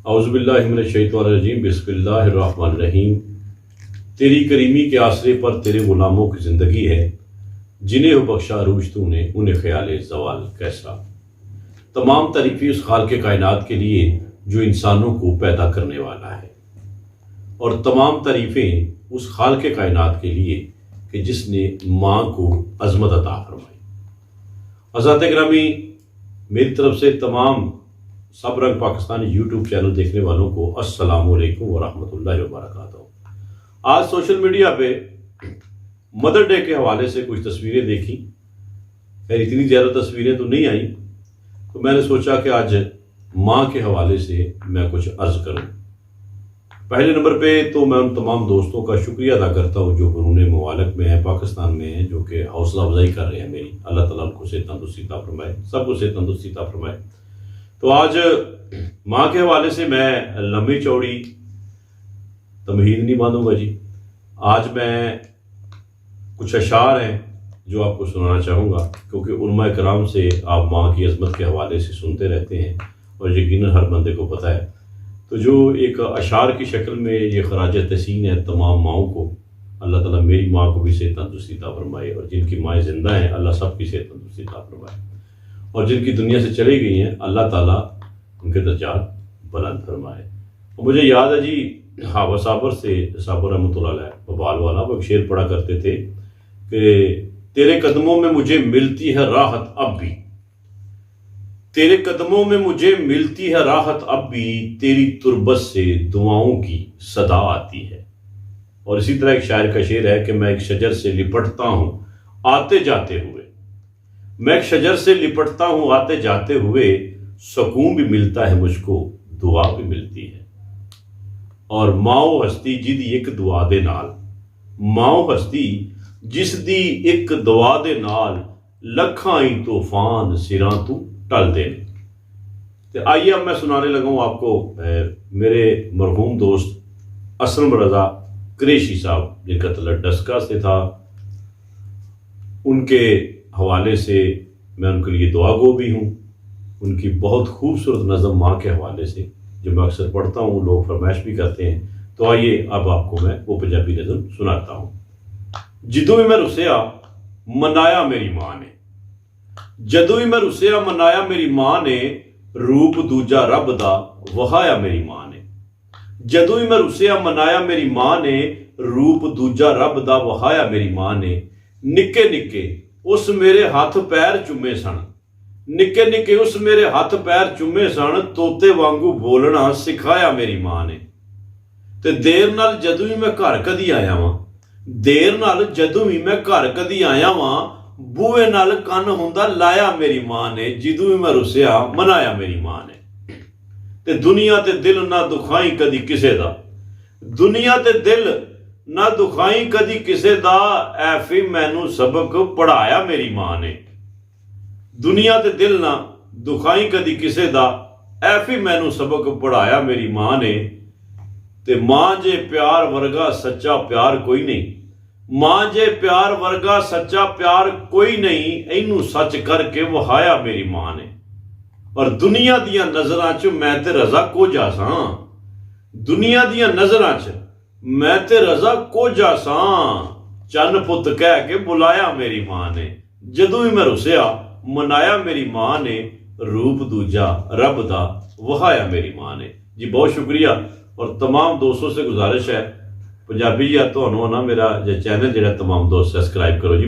اعوذ باللہ من الشیطان الرجیم، بسم اللہ الرحمن الرحیم۔ تیری کریمی کے آسرے پر تیرے غلاموں کی زندگی ہے، جنہیں ہو بخشا عروج تو نے انہیں خیال زوال کیسا۔ تمام تعریفیں اس خالق کائنات کے لیے جو انسانوں کو پیدا کرنے والا ہے، اور تمام تعریفیں اس خالق کائنات کے لیے کہ جس نے ماں کو عظمت عطا فرمائی۔ حضرات گرامی، میری طرف سے تمام سب رنگ پاکستانی یوٹیوب چینل دیکھنے والوں کو السلام علیکم ورحمۃ اللہ وبرکاتہ۔ آج سوشل میڈیا پہ مدر ڈے کے حوالے سے کچھ تصویریں دیکھی، خیر اتنی زیادہ تصویریں تو نہیں آئیں، تو میں نے سوچا کہ آج ماں کے حوالے سے میں کچھ عرض کروں۔ پہلے نمبر پہ تو میں ان تمام دوستوں کا شکریہ ادا کرتا ہوں جو قرون ممالک میں ہیں، پاکستان میں ہیں، جو کہ حوصلہ افزائی کر رہے ہیں میری۔ اللہ تعالیٰ ان کو صحت تندرستی عطا فرمائے، سب کو صحت تندرستی عطا فرمائے۔ تو آج ماں کے حوالے سے میں لمبی چوڑی تمہید نہیں باندھوں گا جی۔ آج میں کچھ اشعار ہیں جو آپ کو سنانا چاہوں گا، کیونکہ علماء کرام سے آپ ماں کی عظمت کے حوالے سے سنتے رہتے ہیں اور یقیناً ہر بندے کو پتہ ہے۔ تو جو ایک اشعار کی شکل میں یہ خراج تحسین ہے تمام ماؤں کو، اللہ تعالیٰ میری ماں کو بھی صحت تندرستی عطا فرمائے، اور جن کی مائیں زندہ ہیں اللہ سب کی صحت تندرستی عطا فرمائے، اور جن کی دنیا سے چلی گئی ہیں اللہ تعالیٰ ان کے درجات بلند فرمائے۔ اور مجھے یاد ہے جی، حافظ صابر سے، صابر رحمۃ اللہ علیہ وبال والا، وہ ایک شعر پڑھا کرتے تھے کہ تیرے قدموں میں مجھے ملتی ہے راحت اب بھی، تیرے قدموں میں مجھے ملتی ہے راحت اب بھی، تیری تربت سے دعاؤں کی صدا آتی ہے۔ اور اسی طرح ایک شاعر کا شعر ہے کہ میں ایک شجر سے لپٹتا ہوں آتے جاتے ہوئے، میں ایک شجر سے لپٹتا ہوں آتے جاتے ہوئے، سکون بھی ملتا ہے مجھ کو، دعا بھی ملتی ہے۔ اور ماؤ ہستی جدی ایک دعا دے نال، ماؤ ہستی جس دی ایک دعا دے نال، لکھاں ہی طوفان سراں تو ٹل دے۔ تو آئیے اب میں سنانے لگا ہوں آپ کو میرے مرحوم دوست اسلم رضا قریشی صاحب، جن کا تعلق ڈسکا سے تھا، ان کے حوالے سے میں ان کے لیے دعا گو بھی ہوں۔ ان کی بہت خوبصورت نظم ماں کے حوالے سے جو میں اکثر پڑھتا ہوں، لوگ فرمائش بھی کرتے ہیں، تو آئیے اب آپ کو میں وہ پنجابی نظم سناتا ہوں۔ جدوں بھی میں رسیا منایا میری ماں نے، جدوں بھی میں رسیا منایا میری ماں نے، روپ دوجا رب دا وہایا میری ماں نے، جدوں بھی میں رسیا منایا میری ماں نے، روپ دوجا رب دا وہایا میری ماں نے، نکے نکے اس میرے ہاتھ پیر چومے سن، نکے نکے اس میرے ہاتھ پیر چومے سن، توتے وانگو بولنا سکھایا میری ماں نے۔ تے دیر نال جدوں ہی میں گھر کدی آیا واں، دیر نال جدوں ہی میں گھر کدی آیا واں، بوئے نال کن ہوندا لایا میری ماں نے، جدوں ہی میں رسیا منایا میری ماں نے۔ تے دنیا تے دل نہ دکھائی کدی کسے دا، دنیا تے دل نہ دکھائی کدی کسے دا، اے فی مینوں سبق پڑھایا میری ماں نے۔ دنیا تے دل نہ دکھائی کدی کسے دا، اے فی مینوں سبق پڑھایا میری ماں نے۔ تے ماں جے پیار ورگا سچا پیار کوئی نہیں، ماں جے پیار ورگا سچا پیار کوئی نہیں، اینوں سچ کر کے وہایا میری ماں نے۔ اور دنیا دیاں نظراں چ میں تے رضا کو جا ساں، دنیا دیاں نظراں چ میں تے رضا کو جا ساں، چن پت کہہ کے بلایا میری ماں نے، جدوں ہی میں رسیا منایا میری ماں نے، روپ دوجا رب دا وہایا میری ماں نے۔ جی بہت شکریہ، اور تمام دوستوں سے گزارش ہے پنجابی یا تو نا میرا چینل جڑا تمام دوست سبسکرائب کرو جی۔